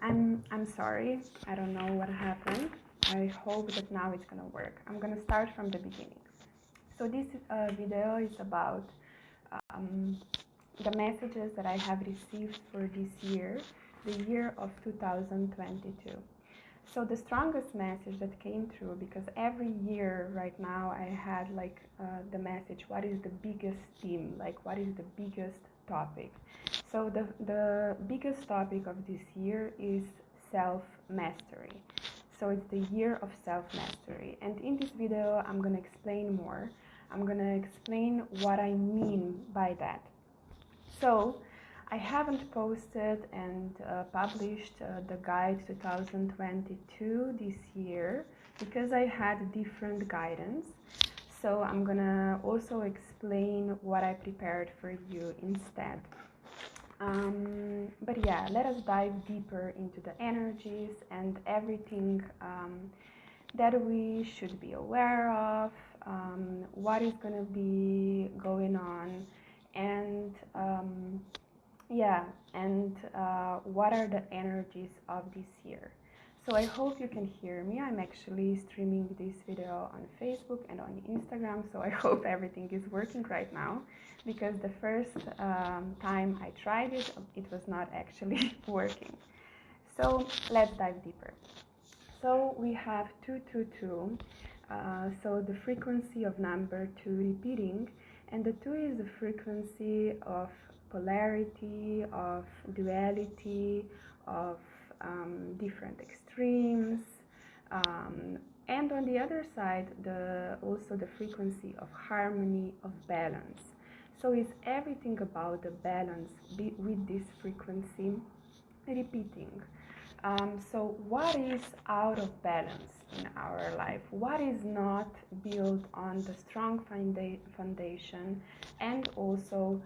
I'm sorry. I don't know what happened. I hope that now it's gonna work. I'm gonna start from the beginning. So this video is about um, the messages that I have received for this year, the year of 2022. So the strongest message that came through, because every year right now I had like the message, what is the biggest theme, like what is the biggest topic. So the biggest topic of this year is self-mastery. So it's the year of self-mastery, and in this video I'm going to explain more. I'm going to explain what I mean by that. So I haven't posted and published the guide 2022 this year because I had different guidance. So I'm gonna also explain what I prepared for you instead. But yeah, let us dive deeper into the energies and everything that we should be aware of, what is gonna be going on, and what are the energies of this year. So I hope you can hear me. I'm actually streaming this video on Facebook and on Instagram, so I hope everything is working right now, because the first time I tried it, it was not actually working. So let's dive deeper. So we have 222, so the frequency of number 2 repeating, and the 2 is the frequency of polarity, of duality, of different extremes, and on the other side, also the frequency of harmony, of balance. So it's everything about the balance with this frequency repeating. So what is out of balance in our life? What is not built on the strong foundation, and also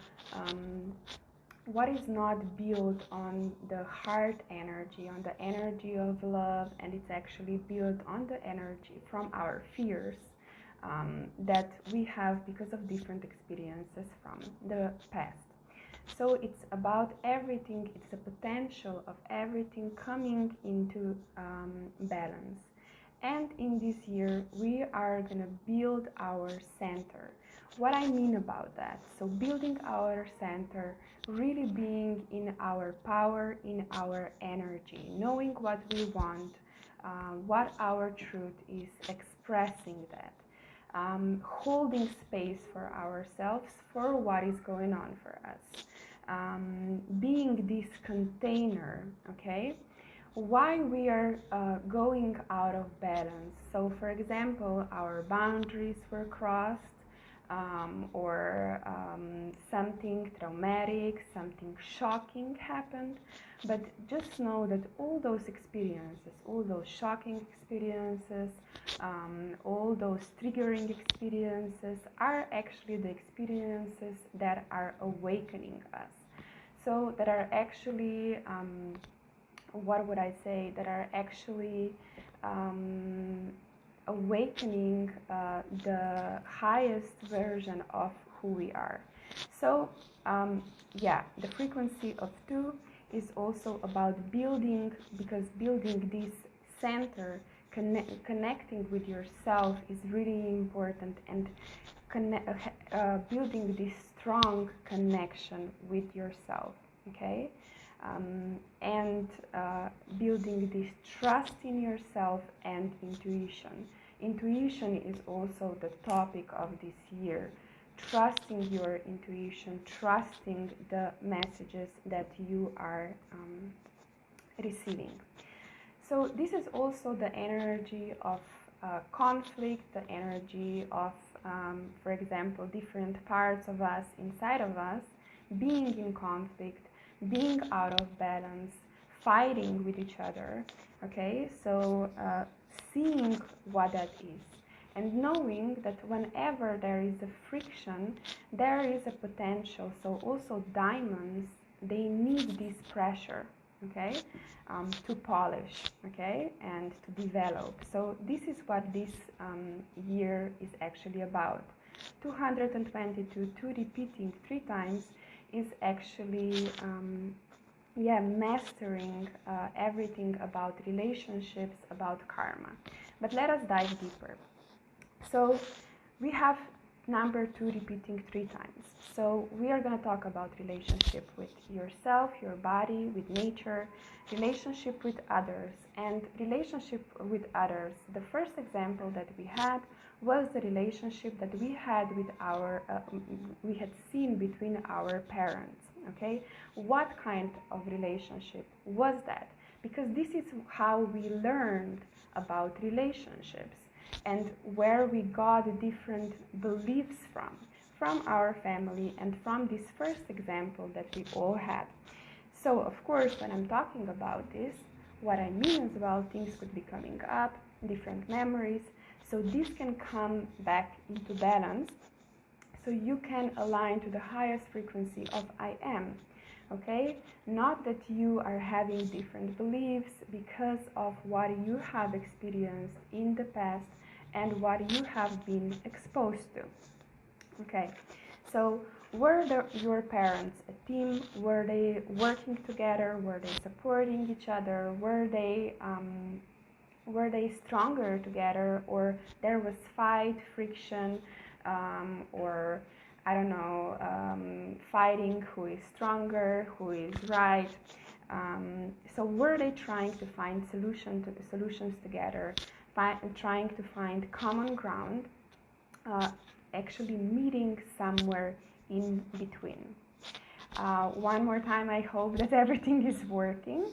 what is not built on the heart energy, on the energy of love, and it's actually built on the energy from our fears that we have because of different experiences from the past. So it's about everything, it's the potential of everything coming into balance. And in this year, we are going to build our center. What I mean about that? So building our center, really being in our power, in our energy, knowing what we want, what our truth is, expressing that. Holding space for ourselves, for what is going on for us. Being this container, okay? Why we are going out of balance. So for example, our boundaries were crossed, or something traumatic, something shocking happened. But just know that all those experiences, all those shocking experiences, all those triggering experiences are actually the experiences that are awakening us. So that are actually, what would I say, that are actually awakening the highest version of who we are. So the frequency of 2 is also about building, because building this center, connecting with yourself is really important, and building this strong connection with yourself, okay? And building this trust in yourself and intuition. Intuition is also the topic of this year. Trusting your intuition, trusting the messages that you are receiving. So this is also the energy of conflict, the energy of, for example, different parts of us, inside of us, being in conflict, being out of balance, fighting with each other, okay? So seeing what that is, and knowing that whenever there is a friction, there is a potential. So also diamonds, they need this pressure, okay, to polish, okay, and to develop. So this is what this year is actually about. 222, 2 repeating 3 times is actually yeah, mastering everything about relationships, about karma. But let us dive deeper. So we have number 2 repeating 3 times. So we are going to talk about relationship with yourself, your body, with nature, relationship with others. And relationship with others, the first example that we had was the relationship that we had with we had seen between our parents. Okay, what kind of relationship was that? Because this is how we learned about relationships and where we got different beliefs from our family and from this first example that we all had. So of course, when I'm talking about this, what I mean is, well, things could be coming up, different memories, so this can come back into balance, so you can align to the highest frequency of I am. Okay, not that you are having different beliefs because of what you have experienced in the past and what you have been exposed to. Okay, so were your parents a team? Were they working together? Were they supporting each other? Were they stronger together, or there was fight, friction, or I don't know, fighting who is stronger, who is right? So were they trying to find solutions together, trying to find common ground, actually meeting somewhere in between? One more time, I hope that everything is working,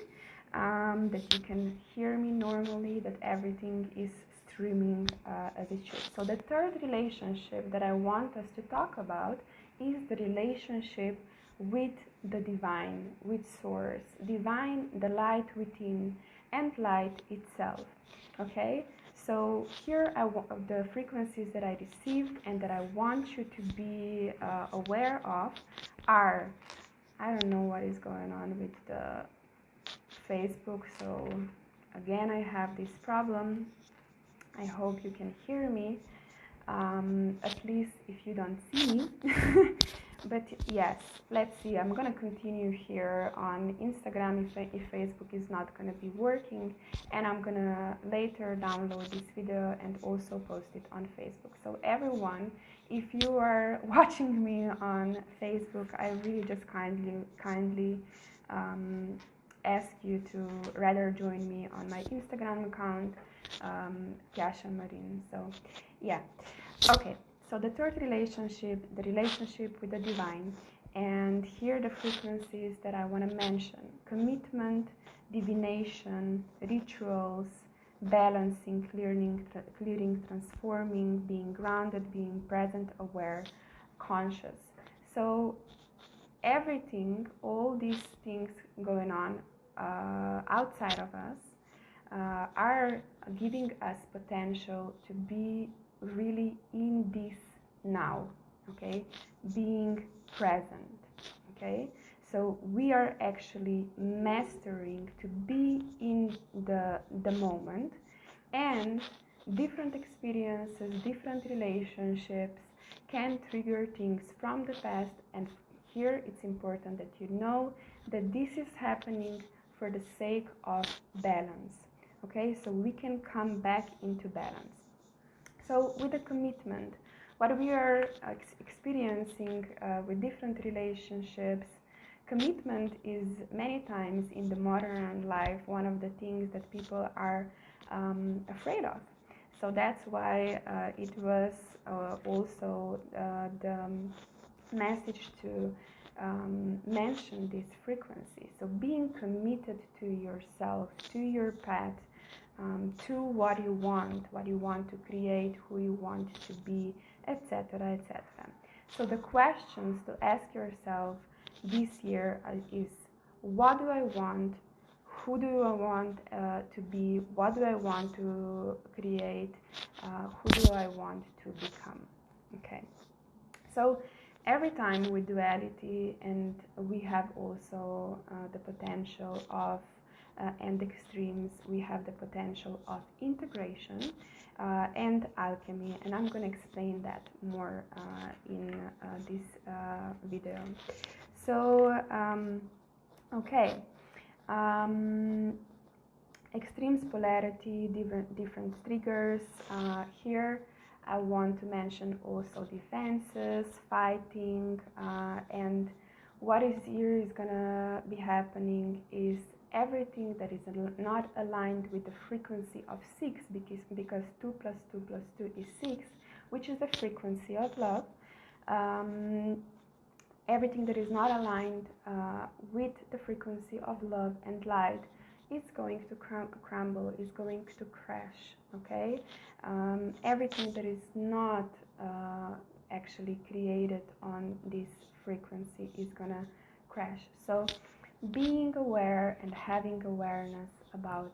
that you can hear me normally, that everything is streaming as it should. So the third relationship that I want us to talk about is the relationship with the divine, with source, divine, the light within, and light itself. Okay, so here the frequencies that I received and that I want you to be aware of are, I don't know what is going on with the Facebook, so again I have this problem. I hope you can hear me, at least if you don't see me. But yes, let's see, I'm gonna continue here on Instagram if Facebook is not gonna be working, and I'm gonna later download this video and also post it on Facebook. So everyone, if you are watching me on Facebook, I really just kindly ask you to rather join me on my Instagram account, Kiasha Marin. So yeah, okay, so the third relationship, the relationship with the divine, and here the frequencies that I want to mention: commitment, divination, rituals, balancing, clearing, transforming, being grounded, being present, aware, conscious. So everything, all these things going on outside of us are giving us potential to be really in this now, okay, being present. Okay, so we are actually mastering to be in the moment, and different experiences, different relationships can trigger things from the past, and here it's important that you know that this is happening for the sake of balance. Okay, so we can come back into balance. So with the commitment, what we are experiencing with different relationships, commitment is many times in the modern life one of the things that people are afraid of. So that's why it was also the message to mention this frequency. So being committed to yourself, to your path, to what you want to create, who you want to be, etc., etc. So the questions to ask yourself this year is: what do I want? Who do I want to be? What do I want to create? Who do I want to become? Okay. So every time with duality, and we have also the potential of and extremes, we have the potential of integration and alchemy, and I'm going to explain that more in this video. So Okay. Extremes, polarity, different triggers. Here I want to mention also defenses, fighting, and what is here is gonna be happening is everything that is not aligned with the frequency of 6, because 2 plus 2 plus 2 is 6, which is the frequency of love. Everything that is not aligned with the frequency of love and light is going to crumble, is going to crash, okay? Everything that is not actually created on this frequency is gonna crash. So being aware and having awareness about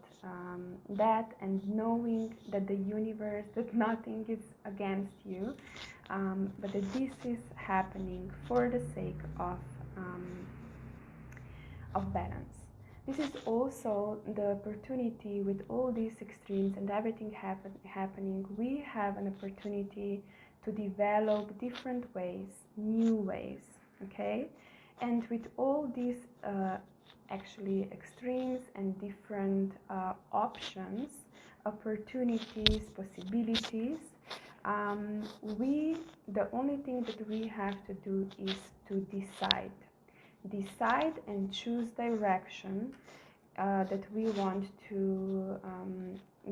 that, and knowing that the universe, that nothing is against you, but that this is happening for the sake of balance. This is also the opportunity with all these extremes and everything happening. We have an opportunity to develop different ways, new ways, okay? And with all these actually extremes and different options, opportunities, possibilities, the only thing that we have to do is to decide and choose direction that we want to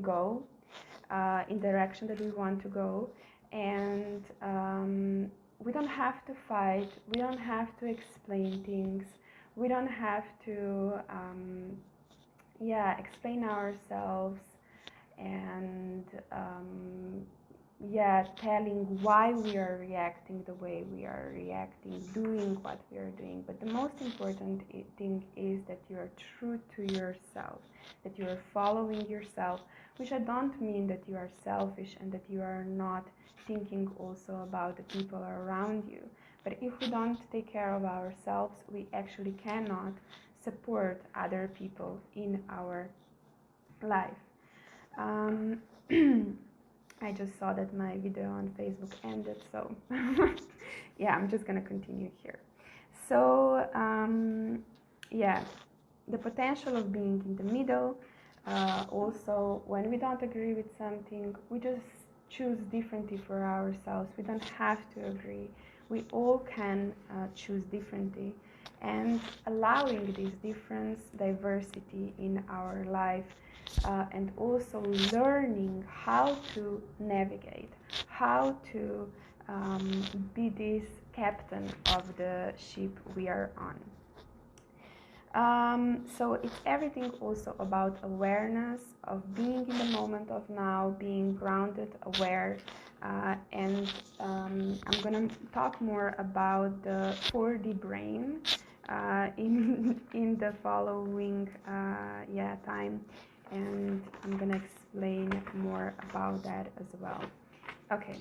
go, in direction that we want to go. And we don't have to fight, we don't have to explain things, we don't have to explain ourselves and telling why we are reacting the way we are reacting, doing what we are doing. But the most important thing is that you are true to yourself, that you are following yourself, which I don't mean that you are selfish and that you are not thinking also about the people around you. But if we don't take care of ourselves, we actually cannot support other people in our life. I just saw that my video on Facebook ended, so yeah, I'm just gonna continue here. So the potential of being in the middle. Also, when we don't agree with something, we just choose differently for ourselves. We don't have to agree. We all can choose differently, and allowing this difference, diversity in our life, and also learning how to navigate, how to be this captain of the ship we are on. So it's everything also about awareness, of being in the moment of now, being grounded, aware, and I'm gonna talk more about the 4D brain in the following time, and I'm gonna explain more about that as well. Okay,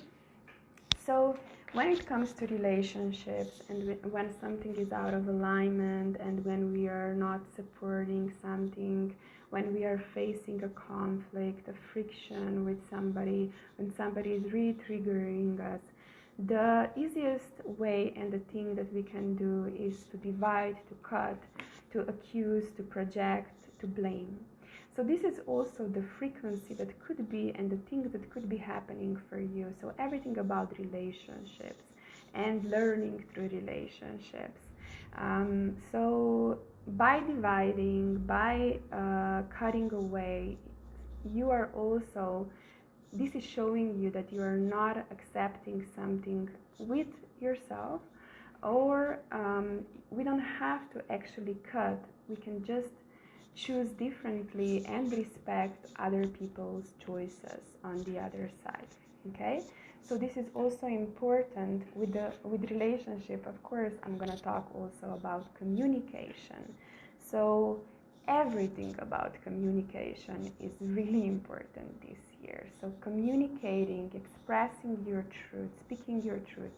so when it comes to relationships, and when something is out of alignment, and when we are not supporting something, when we are facing a conflict, a friction with somebody, when somebody is really triggering us, the easiest way and the thing that we can do is to divide, to cut, to accuse, to project, to blame. So this is also the frequency that could be, and the things that could be happening for you. So everything about relationships and learning through relationships. So by dividing, by cutting away, you are also, this is showing you that you are not accepting something with yourself, or we don't have to actually cut. We can just choose differently and respect other people's choices on the other side. Okay, so this is also important with relationship. Of course, I'm gonna talk also about communication. So everything about communication is really important this year. So communicating, expressing your truth, speaking your truth,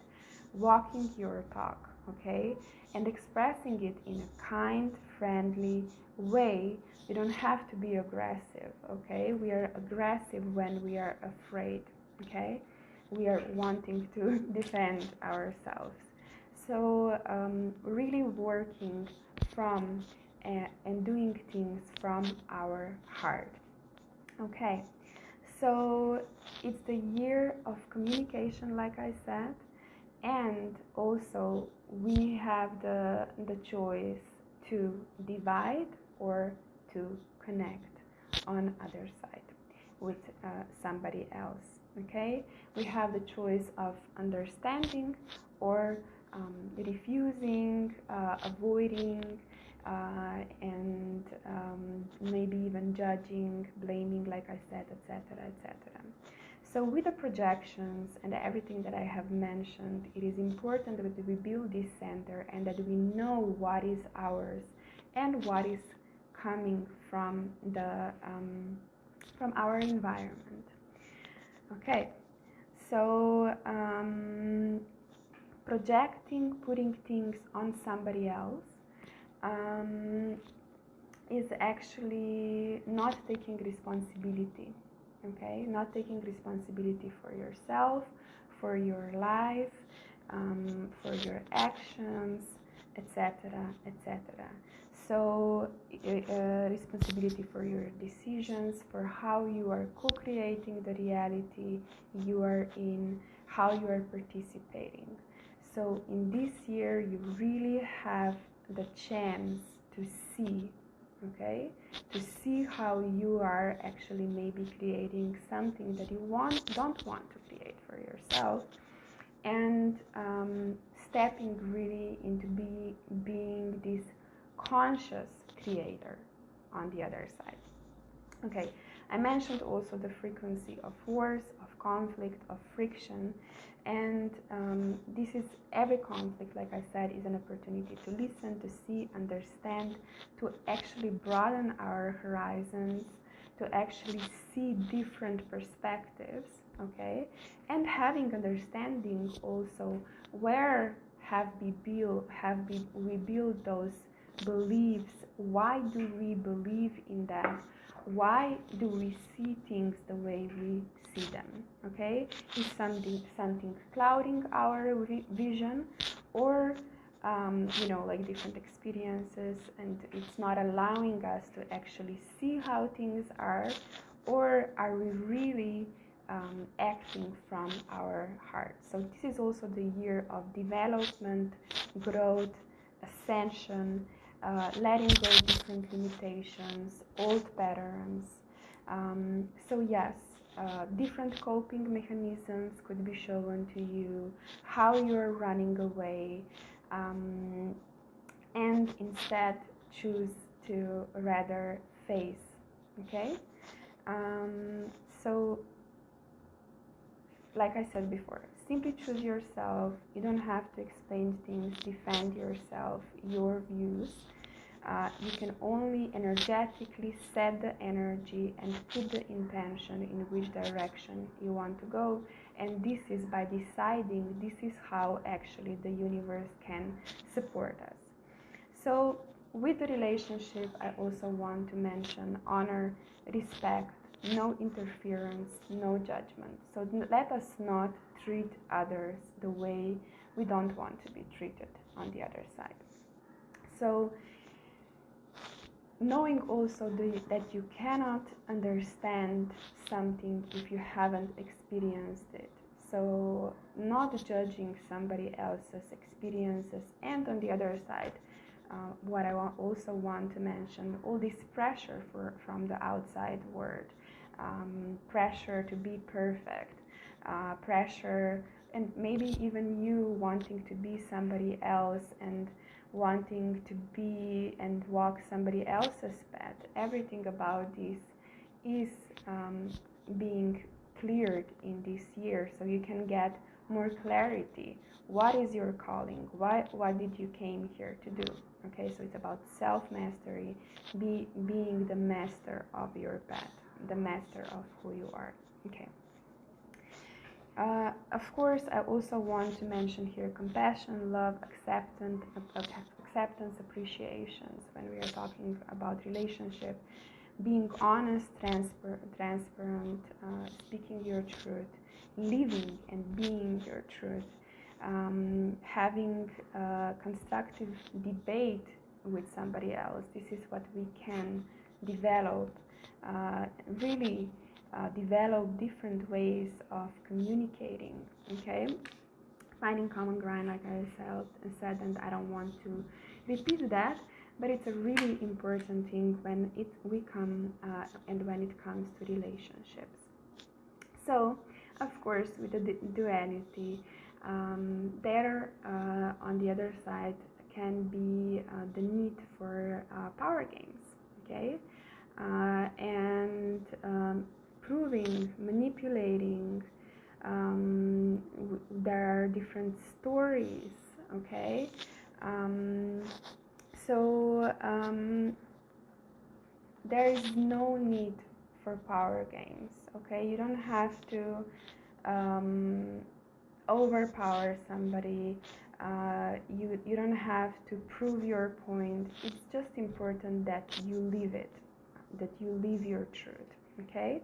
walking your talk, okay, and expressing it in a kind, friendly way. You don't have to be aggressive, okay? We are aggressive when we are afraid, okay? We are wanting to defend ourselves. So really working from and doing things from our heart. Okay, so it's the year of communication, like I said, and also we have the choice to divide or to connect on other side with somebody else. Okay, we have the choice of understanding or refusing, avoiding, and maybe even judging, blaming, like I said, etc., etc. So with the projections and everything that I have mentioned, it is important that we build this center and that we know what is ours and what is coming from the from our environment. Okay, so projecting, putting things on somebody else is actually not taking responsibility. Okay, not taking responsibility for yourself, for your life, for your actions, etc., etc. So responsibility for your decisions, for how you are co-creating the reality you are in, how you are participating. So in this year you really have the chance to see, okay, to see how you are actually maybe creating something that you don't want to create for yourself, and stepping really into being this conscious creator on the other side. Okay, I mentioned also the frequency of wars, of conflict, of friction, and this is every conflict, like I said, is an opportunity to listen, to see, understand, to actually broaden our horizons, to actually see different perspectives, okay, and having understanding also where have we built those beliefs, why do we believe in them, why do we see things the way we see them, okay? Is something clouding our vision, or like different experiences, and it's not allowing us to actually see how things are, or are we really acting from our heart? So this is also the year of development, growth, ascension, letting go of different limitations, old patterns. So yes, different coping mechanisms could be shown to you, how you're running away, and instead choose to rather face, okay? So like I said before, simply choose yourself. You don't have to explain things, defend yourself, your views. You can only energetically set the energy and put the intention in which direction you want to go. And this is by deciding, this is how actually the universe can support us. So with the relationship, I also want to mention honor, respect, no interference, no judgment. So let us not treat others the way we don't want to be treated on the other side. So knowing also that you cannot understand something if you haven't experienced it. So not judging somebody else's experiences, and on the other side, what I also want to mention, all this pressure from the outside world, pressure to be perfect, pressure, and maybe even you wanting to be somebody else and wanting to be and walk somebody else's path. Everything about this is being cleared in this year, so you can get more clarity. What is your calling? What did you came here to do? Okay, so it's about self-mastery, being the master of your path, the master of who you are. Okay. Of course, I also want to mention here compassion, love, acceptance, appreciations when we are talking about relationship. Being honest, transparent, speaking your truth, living and being your truth, having constructive debate with somebody else. This is what we can develop, really develop different ways of communicating, okay? Finding common ground, like I said, and I don't want to repeat that, but it's a really important thing when we come and when it comes to relationships. So, of course, with the duality, there on the other side can be the need for power games, okay, and proving, manipulating. There are different stories, okay. So there is no need for power games, okay. You don't have to overpower somebody. You don't have to prove your point. It's just important that you live it, that you live your truth, okay.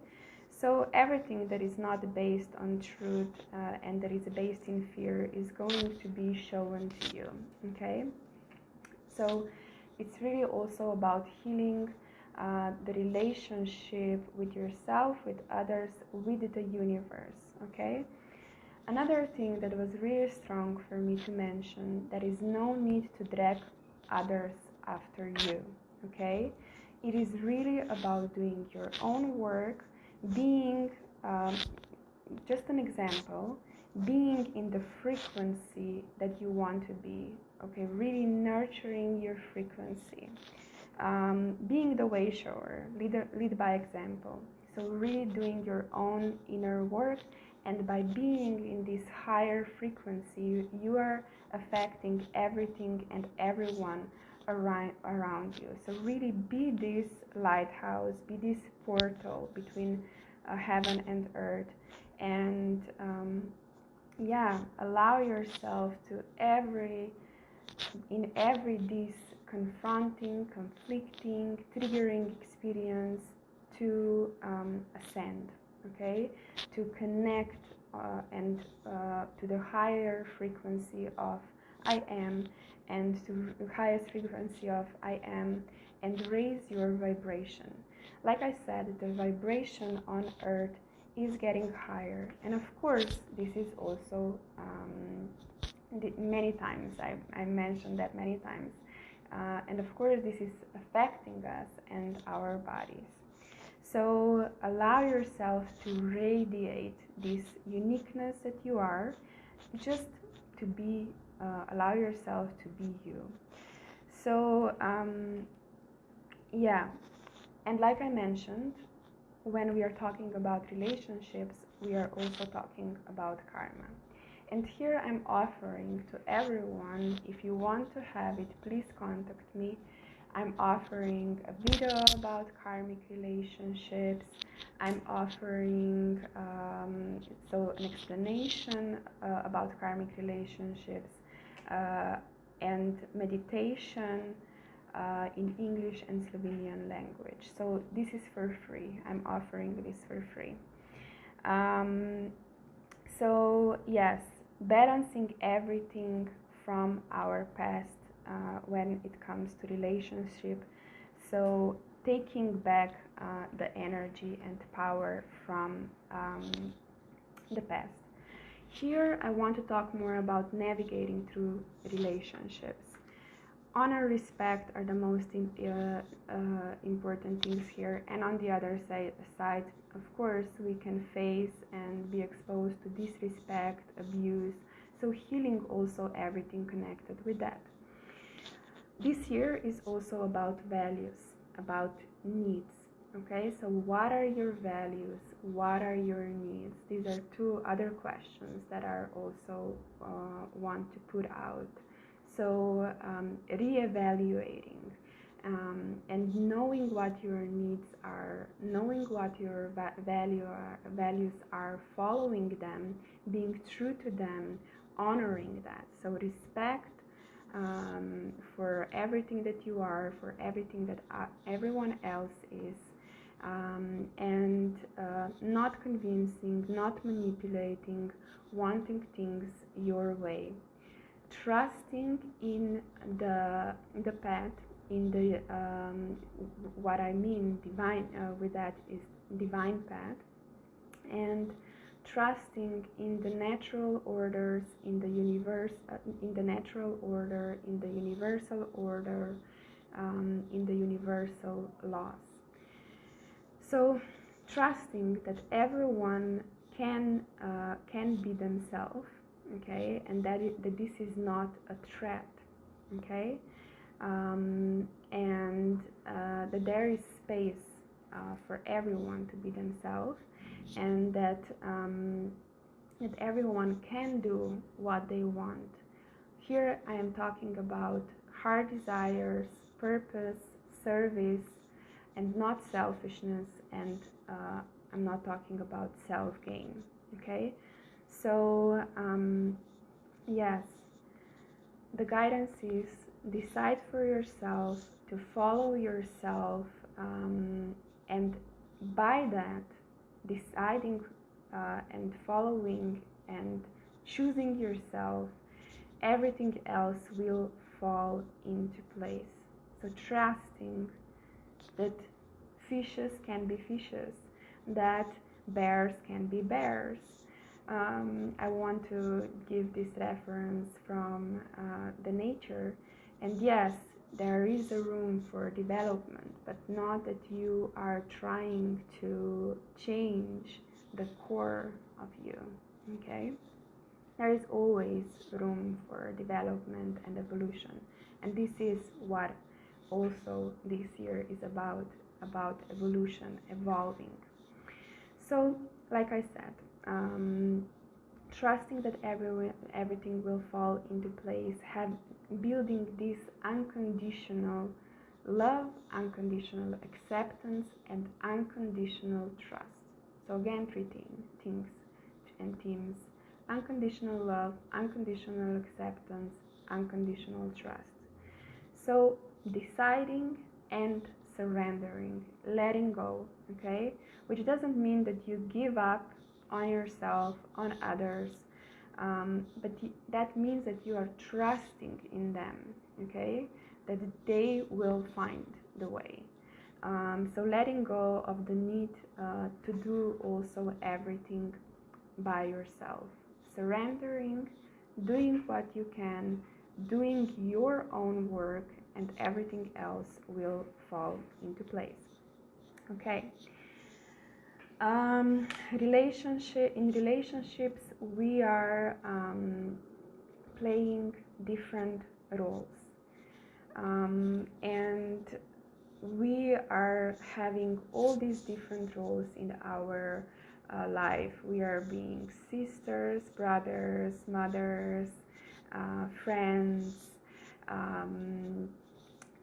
So everything that is not based on truth and that is based in fear is going to be shown to you, okay. So it's really also about healing the relationship with yourself, with others, with the universe, okay. Another thing that was really strong for me to mention, there is no need to drag others after you, okay. It is really about doing your own work, being, just an example, being in the frequency that you want to be, okay, really nurturing your frequency, being the way shower, lead by example. So really doing your own inner work, and by being in this higher frequency, you are affecting everything and everyone around you. So really be this lighthouse, be this portal between heaven and earth, and allow yourself to in every this confronting, conflicting, triggering experience to ascend, okay, to connect and to the higher frequency of I am, and to the highest frequency of I am, and raise your vibration. Like I said, the vibration on earth is getting higher, and of course this is also many times I mentioned that many times, and of course this is affecting us and our bodies. So allow yourself to radiate this uniqueness that you are, just to be, allow yourself to be you. So and like I mentioned, when we are talking about relationships, we are also talking about karma. And here I'm offering to everyone, if you want to have it, please contact me. I'm offering a video about karmic relationships. I'm offering an explanation about karmic relationships and meditation in English and Slovenian language. So this is for free. I'm offering this for free. So yes, balancing everything from our past when it comes to relationship. So taking back the energy and power from the past. Here I want to talk more about navigating through relationships. Honor, respect are the most important things here, and on the other side, of course, we can face and be exposed to disrespect, abuse, so healing also everything connected with that. This year is also about values, about needs, okay? So what are your values? What are your needs? These are two other questions that are also want to put out. So reevaluating and knowing what your needs are, knowing what your values are, following them, being true to them, honoring that. So respect for everything that you are, for everything that everyone else is, and not convincing, not manipulating, wanting things your way. Trusting in the path in the what I mean divine with that is divine path, and trusting in the natural orders in the universe, in the natural order, in the universal order, in the universal laws. So trusting that everyone can be themselves, okay, and that this is not a threat, okay, and that there is space for everyone to be themselves, and that that everyone can do what they want. Here I am talking about heart desires, purpose, service, and not selfishness, and I'm not talking about self-gain, okay? So yes, the guidance is decide for yourself, to follow yourself, and by that, deciding and following and choosing yourself, everything else will fall into place. So trusting that fishes can be fishes, that bears can be bears. I want to give this reference from the nature, and yes, there is a room for development, but not that you are trying to change the core of you, okay? There is always room for development and evolution, and this is what also this year is about evolution, evolving. So, like I said, trusting that everything will fall into place, building this unconditional love, unconditional acceptance, and unconditional trust. So again, three things and themes: unconditional love, unconditional acceptance, unconditional trust. So deciding and surrendering, letting go, okay? Which doesn't mean that you give up on yourself, on others, but that means that you are trusting in them, okay? That they will find the way. So letting go of the need to do also everything by yourself. Surrendering, doing what you can, doing your own work, and everything else will fall into place. Okay. In relationships, we are playing different roles, and we are having all these different roles in our life. We are being sisters, brothers, mothers, friends,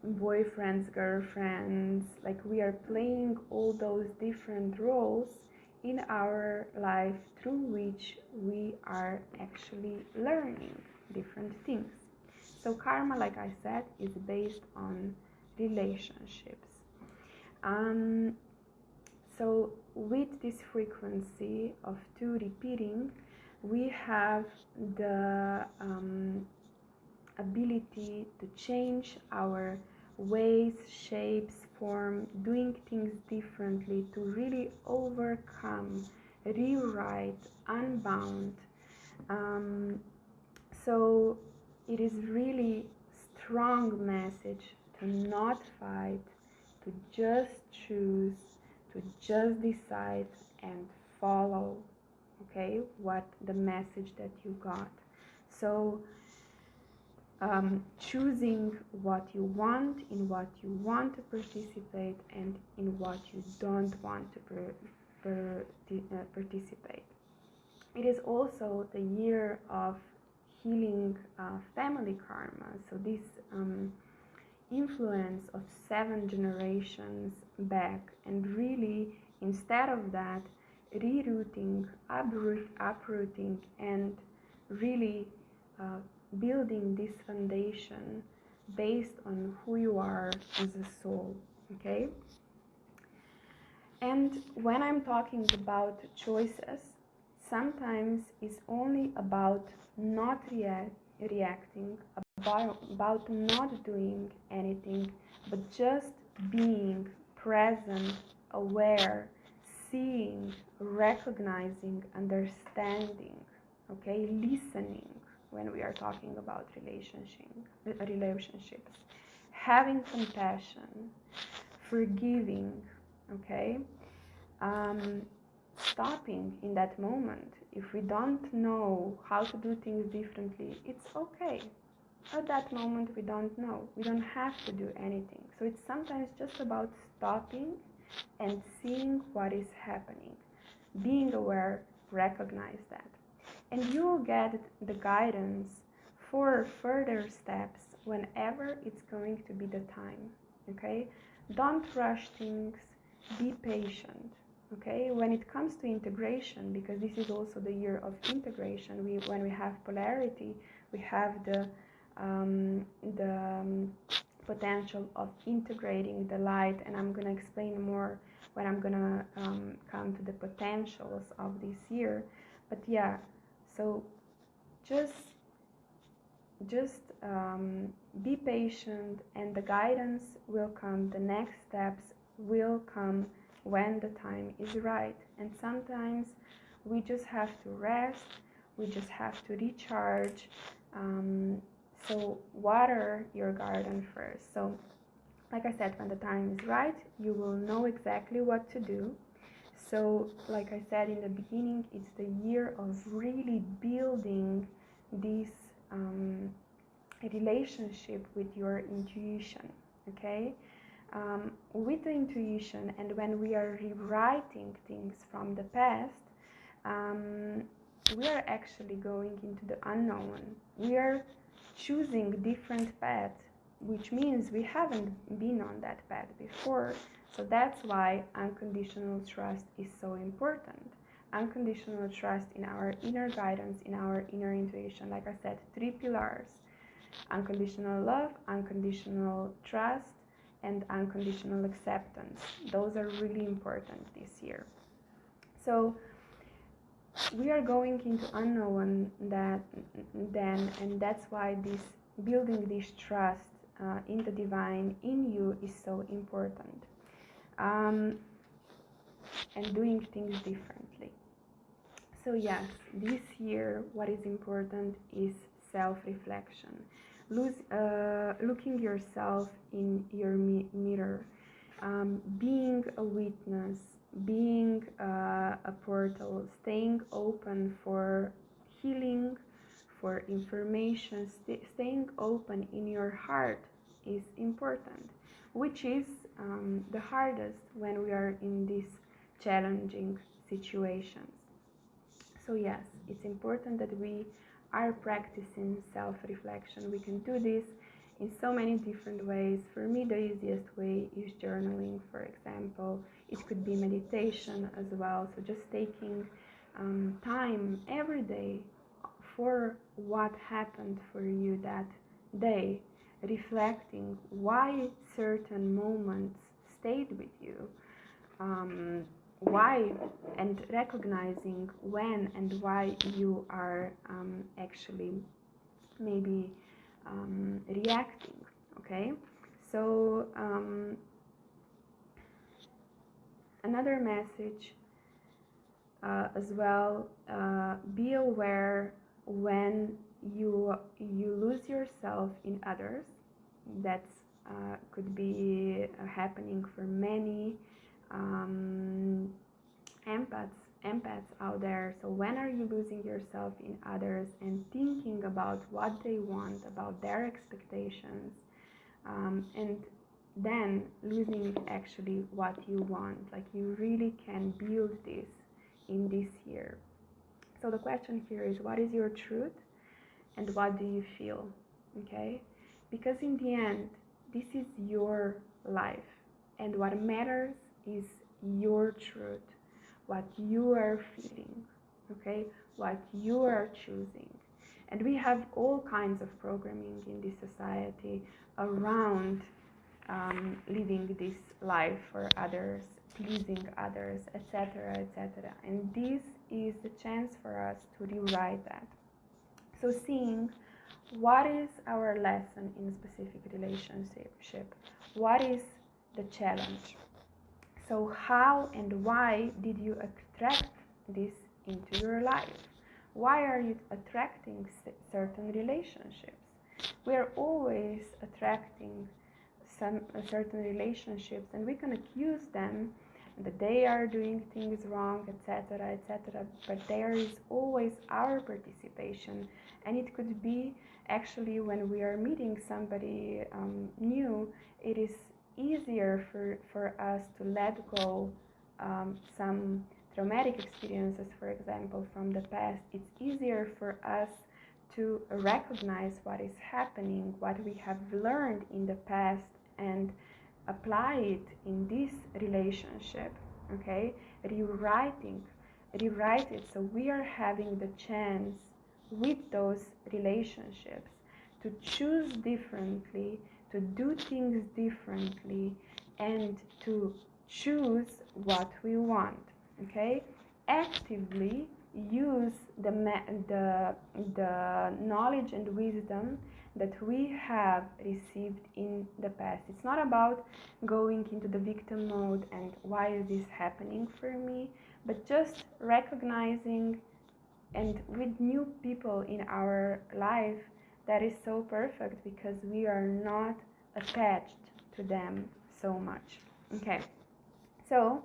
boyfriends, girlfriends. Like, we are playing all those different roles in our life through which we are actually learning different things. So karma, like I said, is based on relationships. So with this frequency of 2 repeating, we have the ability to change our ways, shapes, form, doing things differently, to really overcome, rewrite, unbound. So it is really strong message to not fight, to just choose, to just decide and follow, okay, what the message that you got. So choosing what you want, in what you want to participate, and in what you don't want to participate. It is also the year of healing family karma. So this influence of 7 generations back, and really, instead of that, rerouting, uprooting, and really building this foundation based on who you are as a soul, okay? And when I'm talking about choices, sometimes it's only about not reacting, about not doing anything, but just being present, aware, seeing, recognizing, understanding, okay, listening when we are talking about relationships, having compassion, forgiving, okay, stopping in that moment. If we don't know how to do things differently, it's okay. At that moment, we don't know. We don't have to do anything. So it's sometimes just about stopping and seeing what is happening. Being aware, recognize that. And you will get the guidance for further steps whenever it's going to be the time, okay? Don't rush things, be patient, okay? When it comes to integration, because this is also the year of integration, when we have polarity, we have the potential of integrating the light, and I'm going to explain more when I'm going to come to the potentials of this year. But yeah, so just be patient, and the guidance will come, the next steps will come when the time is right. And sometimes we just have to rest, we just have to recharge. So water your garden first. So like I said, when the time is right, you will know exactly what to do. So like I said in the beginning, it's the year of really building this relationship with your intuition, okay? With the intuition, and when we are rewriting things from the past, we are actually going into the unknown. We are choosing different paths, which means we haven't been on that path before. So that's why unconditional trust is so important. Unconditional trust in our inner guidance, in our inner intuition. Like I said, 3 pillars: unconditional love, unconditional trust, and unconditional acceptance. Those are really important this year. So we are going into unknown then, and that's why this building this trust in the divine in you is so important, and doing things differently. So yes, this year what is important is self-reflection, looking yourself in your mirror, being a witness, being a portal, staying open for healing, for information, staying open in your heart is important, which is the hardest when we are in these challenging situations. So yes, it's important that we are practicing self-reflection. We can do this in so many different ways. For me, the easiest way is journaling, for example. It could be meditation as well. So just taking time every day for what happened for you that day, reflecting why certain moments stayed with you, why, and recognizing when and why you are actually maybe reacting, okay? So another message as well, be aware when you lose yourself in others. That's could be happening for many empaths out there. So when are you losing yourself in others and thinking about what they want, about their expectations, and then losing actually what you want? Like, you really can build this in this year. So the question here is, what is your truth and what do you feel? Okay, because in the end, this is your life, and what matters is your truth, what you are feeling, okay, what you are choosing. And we have all kinds of programming in this society around living this life for others, pleasing others, etc., etc. And this is the chance for us to rewrite that. So seeing what is our lesson in a specific relationship, What is the challenge? So how and why did you attract this into your life? Why are you attracting certain relationships? We are always attracting certain relationships, and we can accuse them that they are doing things wrong, etc., etc. But there is always our participation, and it could be actually when we are meeting somebody new, it is easier for us to let go some traumatic experiences, for example, from the past. It's easier for us to recognize what is happening, what we have learned in the past, and apply it in this relationship, okay? Rewrite it, so we are having the chance with those relationships to choose differently, to do things differently, and to choose what we want, okay? Actively use the knowledge and wisdom that we have received in the past. It's not about going into the victim mode and why is this happening for me, but just recognizing, and with new people in our life, that is so perfect because we are not attached to them so much. Okay, so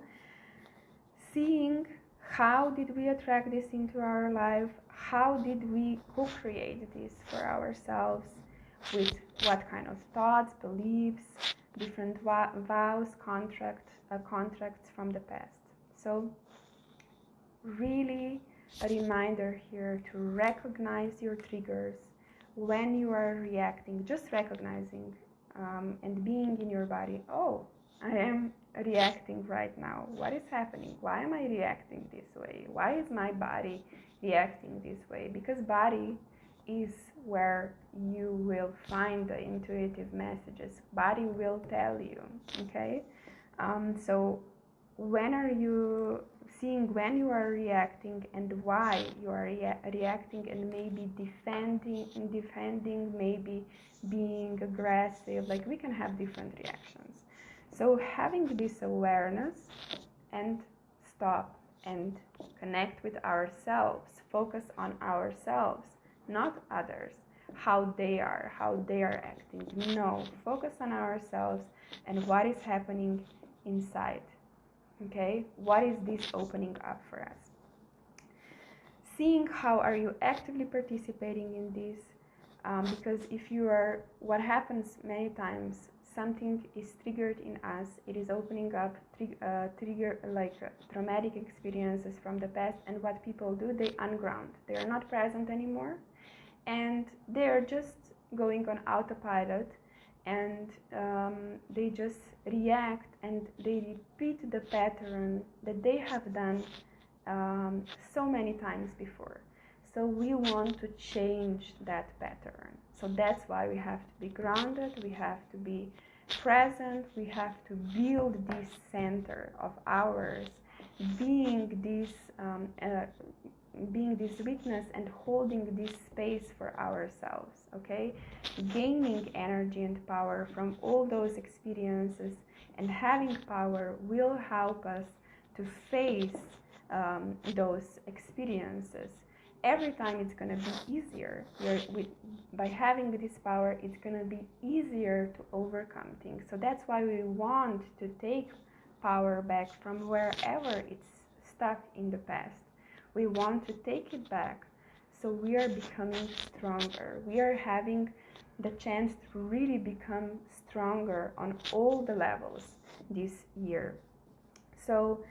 seeing how did we attract this into our life, how did we co-create this for ourselves, with what kind of thoughts, beliefs, different vows, contracts from the past. So really a reminder here to recognize your triggers when you are reacting, just recognizing and being in your body. Oh, I am reacting right now. What is happening? Why am I reacting this way? Why is my body reacting this way? Because body is where you will find the intuitive messages. Body will tell you, okay? So when are you seeing when you are reacting and why you are reacting, and maybe defending, maybe being aggressive, like we can have different reactions. So having this awareness and stop and connect with ourselves, focus on ourselves, not others, how they are acting. No, focus on ourselves and what is happening inside. Okay, what is this opening up for us? Seeing how are you actively participating in this, because if you are, what happens many times, something is triggered in us, it is opening up traumatic experiences from the past, and what people do, they unground. They are not present anymore, and they are just going on autopilot, and they just react and they repeat the pattern that they have done so many times before. So we want to change that pattern. So that's why we have to be grounded, we have to be present, we have to build this center of ours, being this witness and holding this space for ourselves, okay? Gaining energy and power from all those experiences, and having power will help us to face those experiences. Every time it's going to be easier. By having this power, it's going to be easier to overcome things. So that's why we want to take power back from wherever it's stuck in the past. We want to take it back, so we are becoming stronger. We are having the chance to really become stronger on all the levels this year. So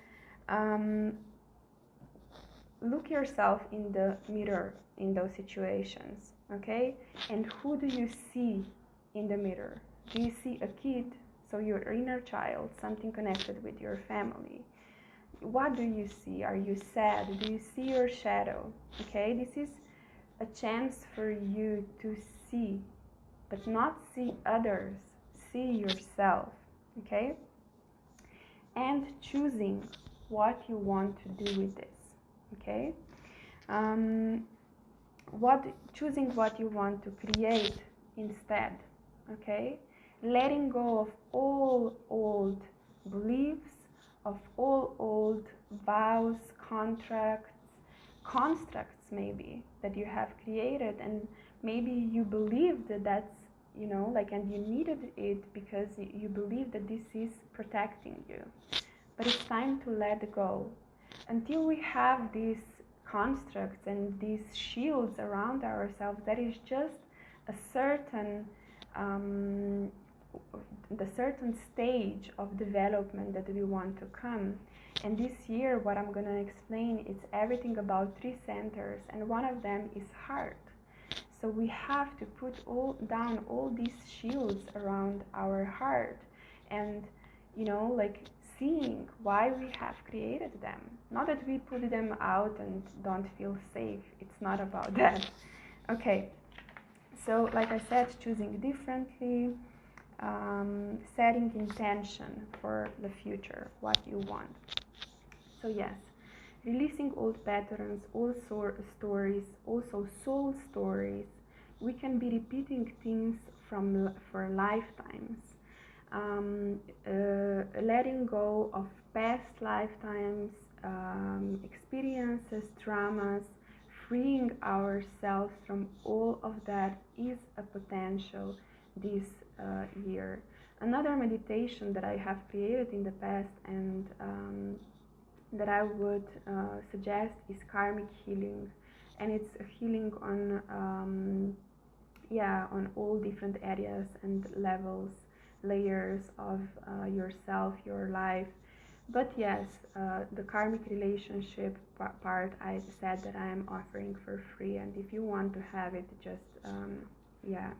look yourself in the mirror in those situations, okay? And who do you see in the mirror? Do you see a kid, so your inner child, something connected with your family? What do you see? Are you sad? Do you see your shadow? Okay, this is a chance for you to see, but not see others, see yourself, okay? And choosing what you want to do with this, okay? Choosing what you want to create instead, okay? letting go of all old beliefs, of all old vows, contracts, constructs maybe that you have created, and maybe you believed that that's, you know, like, and you needed it because you believe that this is protecting you. But it's time to let go. Until we have these constructs and these shields around ourselves, that is just a certain the certain stage of development that we want to come. And this year, what I'm going to explain is everything about 3 centers, and one of them is heart. So we have to put down all these shields around our heart, and, you know, like, seeing why we have created them. Not that we put them out and don't feel safe. It's not about that. Okay, so like I said, choosing differently, setting intention for the future, what you want. So yes, releasing old patterns, old stories, also soul stories. We can be repeating things for lifetimes. Letting go of past lifetimes, experiences, traumas, freeing ourselves from all of that is a potential this year. Another meditation that I have created in the past and that I would suggest is Karmic Healing, and it's a healing on on all different areas and levels, layers of yourself, your life. But yes, the karmic relationship part, I said that I am offering for free, and if you want to have it, just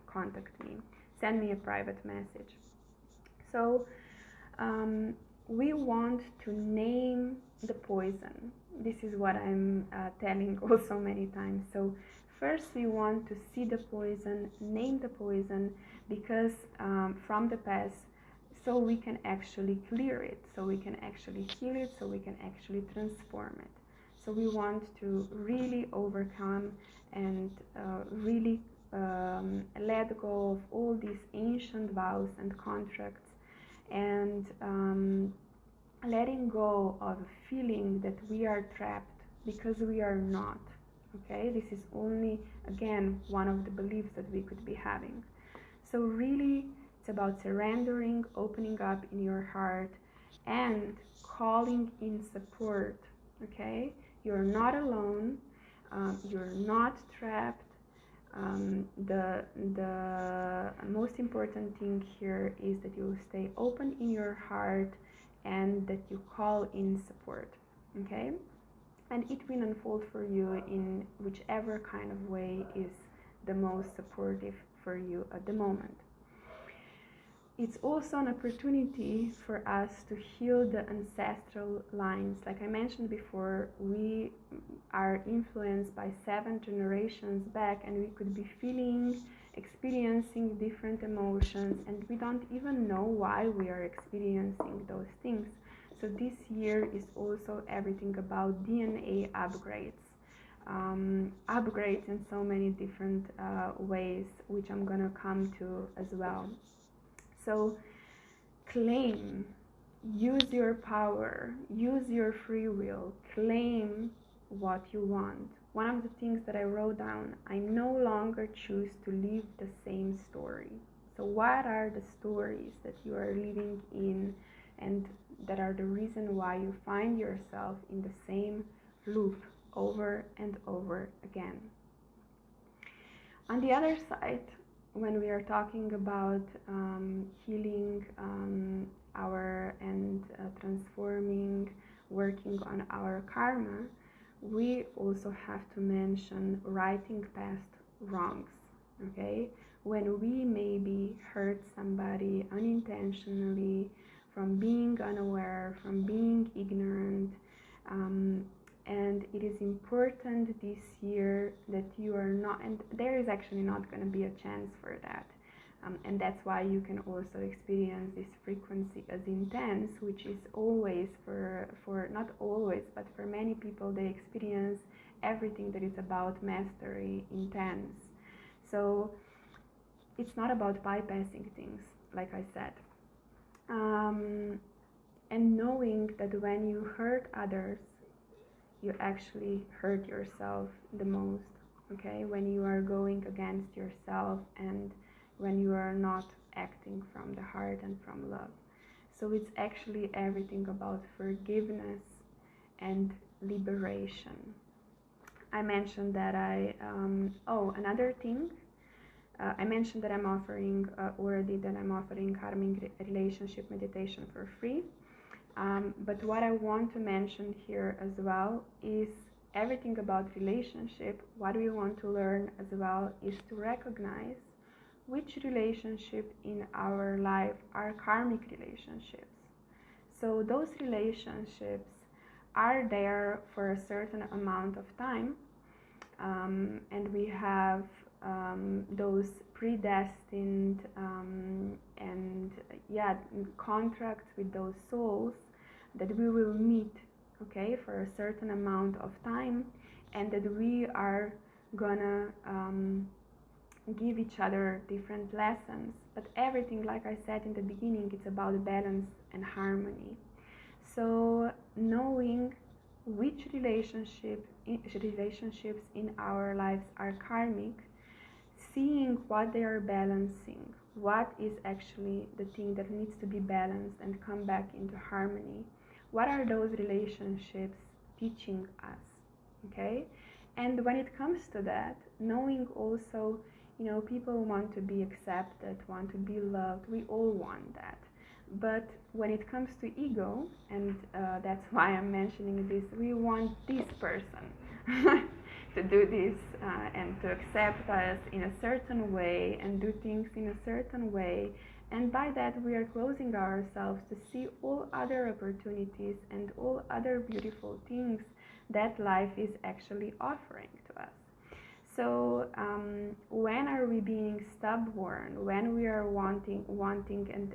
contact me, send me a private message. So we want to name the poison. This is what I'm telling also many times. So first we want to see the poison, name the poison, because from the past, so we can actually clear it, so we can actually heal it, so we can actually transform it. So we want to really overcome and really let go of all these ancient vows and contracts, and letting go of a feeling that we are trapped, because we are not. Okay, this is only, again, one of the beliefs that we could be having. So really, it's about surrendering, opening up in your heart, and calling in support. Okay, you're not alone. You're not trapped. The most important thing here is that you stay open in your heart and that you call in support. Okay, and it will unfold for you in whichever kind of way is the most supportive for you at the moment. It's also an opportunity for us to heal the ancestral lines. Like I mentioned before, we are influenced by 7 generations back, and we could be experiencing different emotions, and we don't even know why we are experiencing those things. So this year is also everything about DNA upgrades. Upgrades in so many different ways, which I'm gonna come to as well. So claim, use your power, use your free will, claim what you want. One of the things that I wrote down, I no longer choose to live the same story. So what are the stories that you are living in and that are the reason why you find yourself in the same loop over and over again? On the other side, when we are talking about healing transforming, working on our karma, we also have to mention righting past wrongs. Okay, when we maybe hurt somebody unintentionally, from being unaware, from being ignorant, and it is important this year that you are not, and there is actually not going to be a chance for that, and that's why you can also experience this frequency as intense, which is always for not always, but for many people, they experience everything that is about mastery intense. So it's not about bypassing things. like I said. And knowing that when you hurt others, you actually hurt yourself the most, okay? When you are going against yourself and when you are not acting from the heart and from love. So it's actually everything about forgiveness and liberation. I mentioned that another thing, I mentioned that I'm offering karmic relationship meditation for free. But what I want to mention here as well is everything about relationship. What we want to learn as well is to recognize which relationship in our life are karmic relationships. So those relationships are there for a certain amount of time, and we have those predestined contracts with those souls that we will meet, okay, for a certain amount of time, and that we are gonna give each other different lessons. But everything, like I said in the beginning, it's about balance and harmony. So knowing which relationships in our lives are karmic, seeing what they are balancing, what is actually the thing that needs to be balanced and come back into harmony. What are those relationships teaching us, okay? And when it comes to that, knowing also, you know, people want to be accepted, want to be loved, we all want that. But when it comes to ego, and that's why I'm mentioning this, we want this person to do this and to accept us in a certain way and do things in a certain way. And by that we are closing ourselves to see all other opportunities and all other beautiful things that life is actually offering to us. So when are we being stubborn? When we are wanting and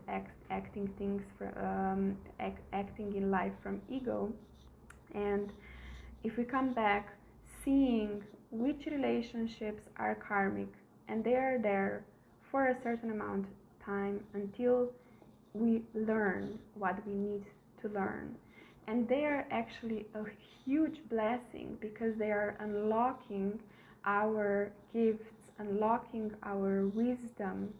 acting things acting in life from ego? And if we come back, seeing which relationships are karmic, and they are there for a certain amount of time until we learn what we need to learn. And they are actually a huge blessing because they are unlocking our gifts, unlocking our wisdom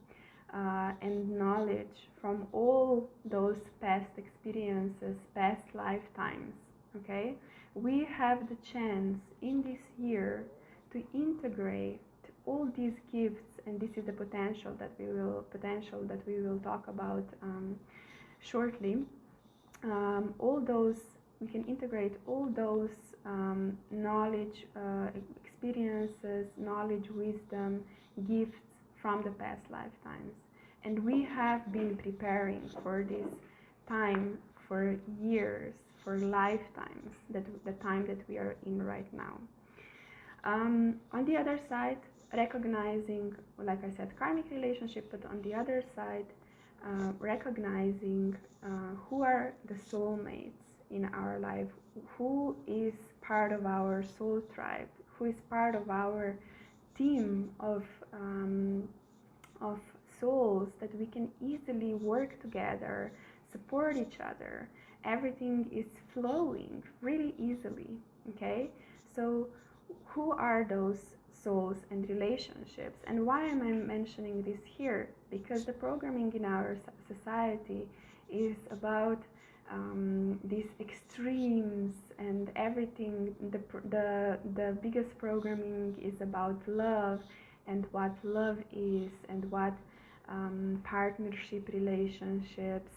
and knowledge from all those past experiences, past lifetimes, okay? We have the chance in this year to integrate all these gifts, and this is the potential that we will talk about shortly. We can integrate all those knowledge, experiences, knowledge, wisdom, gifts from the past lifetimes. And we have been preparing for this time for years, for lifetimes, the time that we are in right now. On the other side, recognizing, like I said, karmic relationship, but on the other side, recognizing who are the soulmates in our life, who is part of our soul tribe, who is part of our team of souls that we can easily work together, support each other. Everything is flowing really easily, okay? So who are those souls and relationships? And why am I mentioning this here? Because the programming in our society is about these extremes and everything. The biggest programming is about love and what love is and what partnership relationships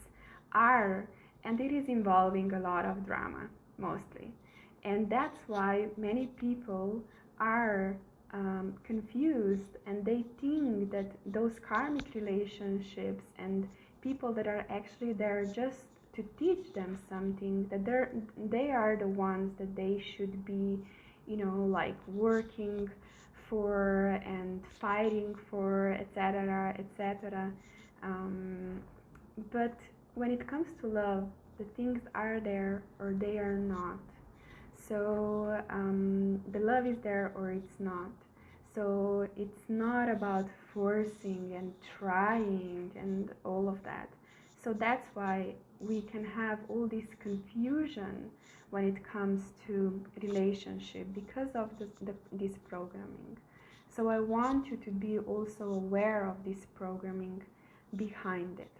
are, and it is involving a lot of drama mostly. And that's why many people are confused, and they think that those karmic relationships and people that are actually there just to teach them something, that they are the ones that they should be, you know, like working for and fighting for, etc., etc. But when it comes to love, the things are there or they are not. So the love is there or it's not. So it's not about forcing and trying and all of that. So that's why we can have all this confusion when it comes to relationship because of this programming. So I want you to be also aware of this programming behind it.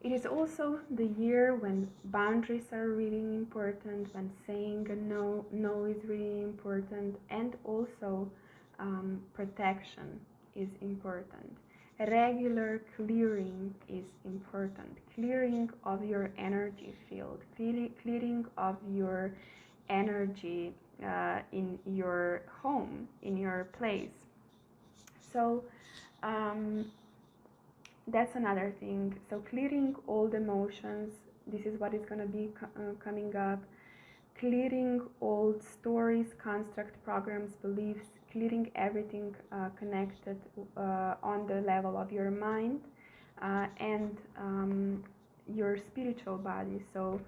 It is also the year when boundaries are really important, when saying a no is really important, and also protection is important. Regular clearing is important. Clearing of your energy field, clearing of your energy in your home, in your place. So that's another thing. So clearing all the emotions, this is what is going to be coming up. Clearing old stories, construct, programs, beliefs, clearing everything connected on the level of your mind and your spiritual body. So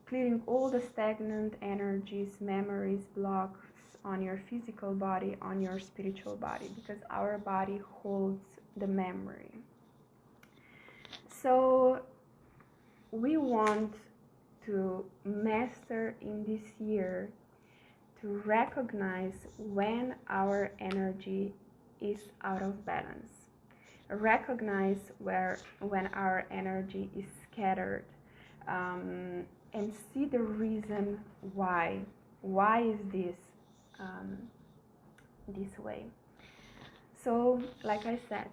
clearing all the stagnant energies, memories, blocks on your physical body, on your spiritual body, because our body holds the memory. So we want to master in this year to recognize when our energy is out of balance. Recognize when our energy is scattered, and see the reason why. Why is this this way? So, like I said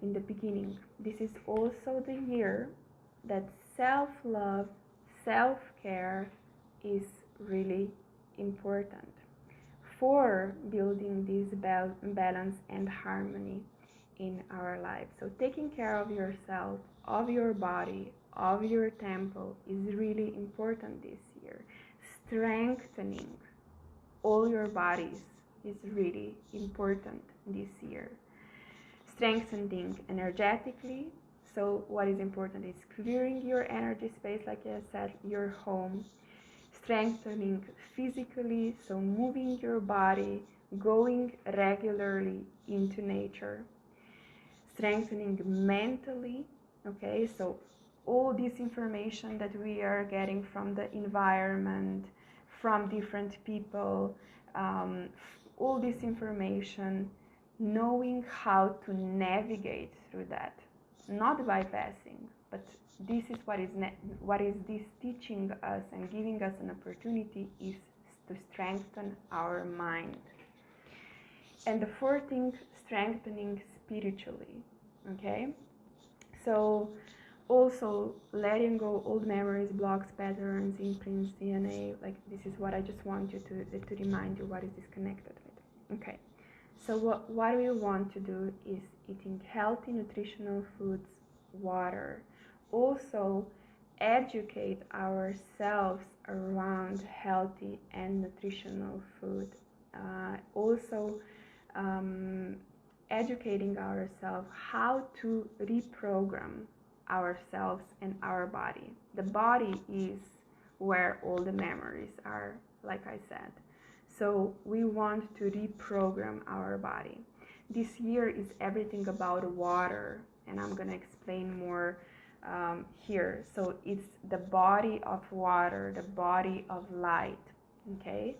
in the beginning, this is also the year that self-love, self-care is really important for building this balance and harmony in our lives. So taking care of yourself, of your body, of your temple is really important this year. Strengthening all your bodies is really important this year. Strengthening energetically. So what is important is clearing your energy space, like I said, your home. Strengthening physically, so moving your body, going regularly into nature. Strengthening mentally, okay, so all this information that we are getting from the environment, from different people, all this information, knowing how to navigate through that, not bypassing, but this is what is this teaching us and giving us an opportunity is to strengthen our mind. And the fourth thing, strengthening spiritually, okay? So also letting go old memories, blocks, patterns, imprints, DNA, like this is what I just want you to remind you what is this connected with, okay? So what we want to do is eating healthy, nutritional foods, water. Also, educate ourselves around healthy and nutritional food. Also, educating ourselves how to reprogram ourselves and our body. The body is where all the memories are, like I said. So we want to reprogram our body. This year is everything about water, and I'm going to explain more here. So it's the body of water, the body of light, okay?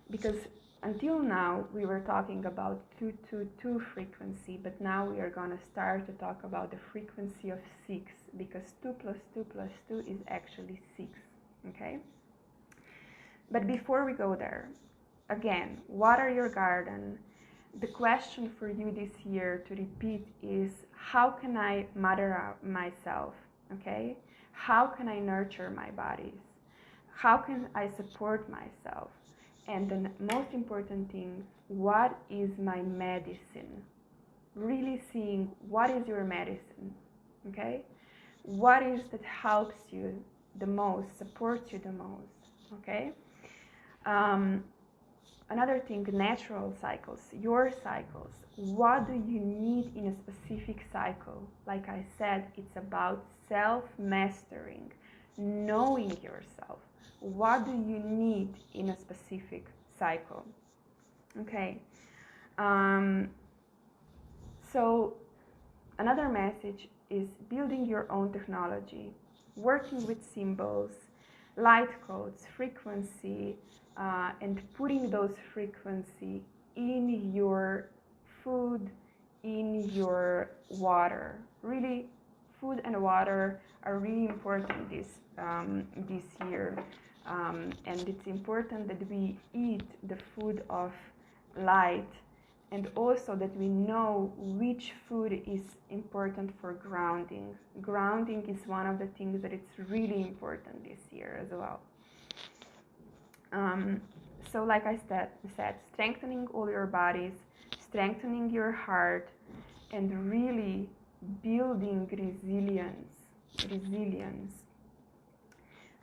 Because until now we were talking about 222 frequency, but now we are going to start to talk about the frequency of 6, because 2 plus 2 plus 2 is actually 6, okay? But before we go there, again, water your garden. The question for you this year to repeat is, how can I mother myself, okay? How can I nurture my bodies? How can I support myself? And the most important thing, what is my medicine? Really seeing what is your medicine, okay? What is that helps you the most, supports you the most, okay? Another thing, natural cycles, your cycles. What do you need in a specific cycle? Like I said, it's about self-mastering, knowing yourself. What do you need in a specific cycle? Okay. Um, so another message is building your own technology, working with symbols, light codes, frequency, and putting those frequency in your food, in your water. Really, food and water are really important this year, and it's important that we eat the food of light, and also that we know which food is important for grounding. Grounding is one of the things that it's really important this year as well. So like I said, strengthening all your bodies, strengthening your heart, and really building resilience.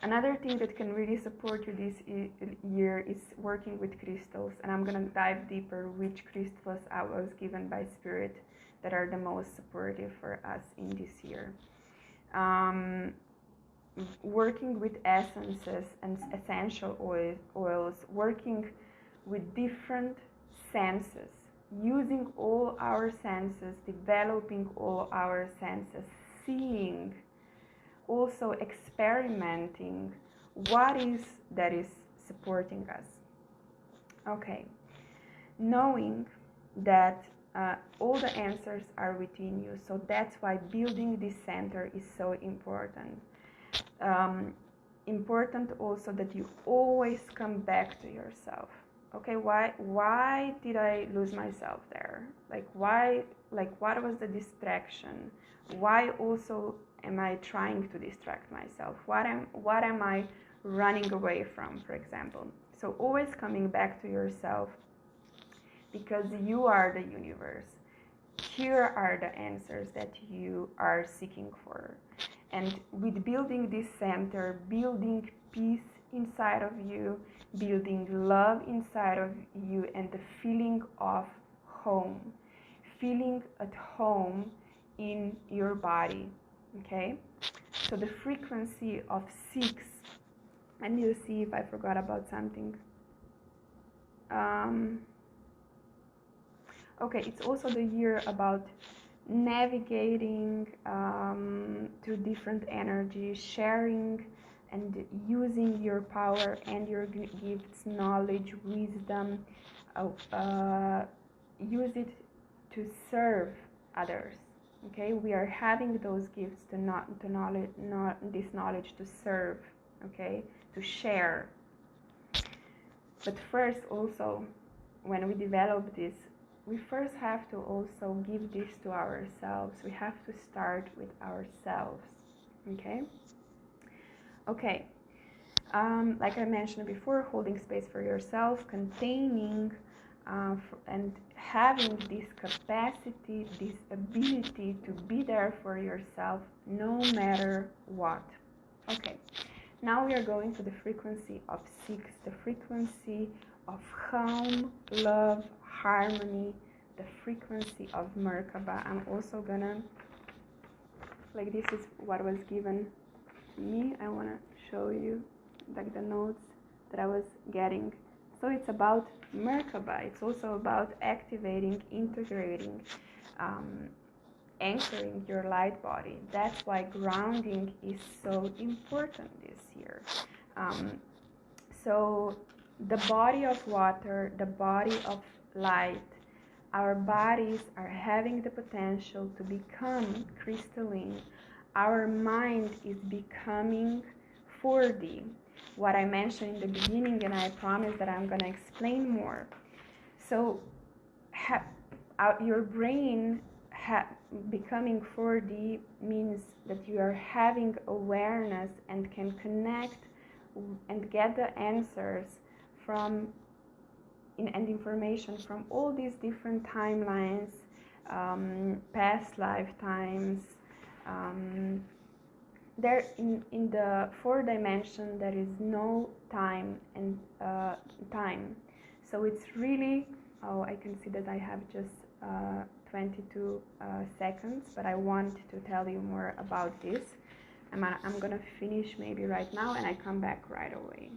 Another thing that can really support you this year is working with crystals, and I'm going to dive deeper which crystals I was given by Spirit that are the most supportive for us in this year. Working with essences and essential oils, working with different senses, using all our senses, developing all our senses, seeing, also experimenting what is that is supporting us. Okay, knowing that all the answers are within you, so that's why building this center is so important. Important also that you always come back to yourself. Okay, why did I lose myself there? Like what was the distraction? Why also am I trying to distract myself? What am I running away from, for example? So always coming back to yourself, because you are the universe. Here are the answers that you are seeking for. And with building this center, building peace inside of you, building love inside of you, and the feeling of home, feeling at home in your body. Okay, so the frequency of 6, and you'll see if I forgot about something. Okay, it's also the year about navigating through different energies, sharing and using your power and your gifts, knowledge, wisdom, use it to serve others. Okay, we are having those gifts this knowledge to serve, okay, to share. But first, also, when we develop this, we first have to also give this to ourselves. We have to start with ourselves. Okay. Okay. Like I mentioned before, holding space for yourself, containing, and having this capacity, this ability to be there for yourself no matter what. Okay, now we are going to the frequency of 6, the frequency of calm, love, harmony, the frequency of Merkaba. I'm also gonna, like, this is what was given to me. I want to show you like the notes that I was getting. So it's about Merkaba. It's also about activating, integrating, anchoring your light body. That's why grounding is so important this year. So the body of water, the body of light, our bodies are having the potential to become crystalline. Our mind is becoming 4D. What I mentioned in the beginning, and I promise that I'm going to explain more. So your brain becoming 4D means that you are having awareness and can connect and get the answers from and information from all these different timelines, past lifetimes. There in the 4th dimension there is no time and time, so it's really, I can see that I have just 22 seconds, but I want to tell you more about this. I'm gonna finish maybe right now and I come back right away.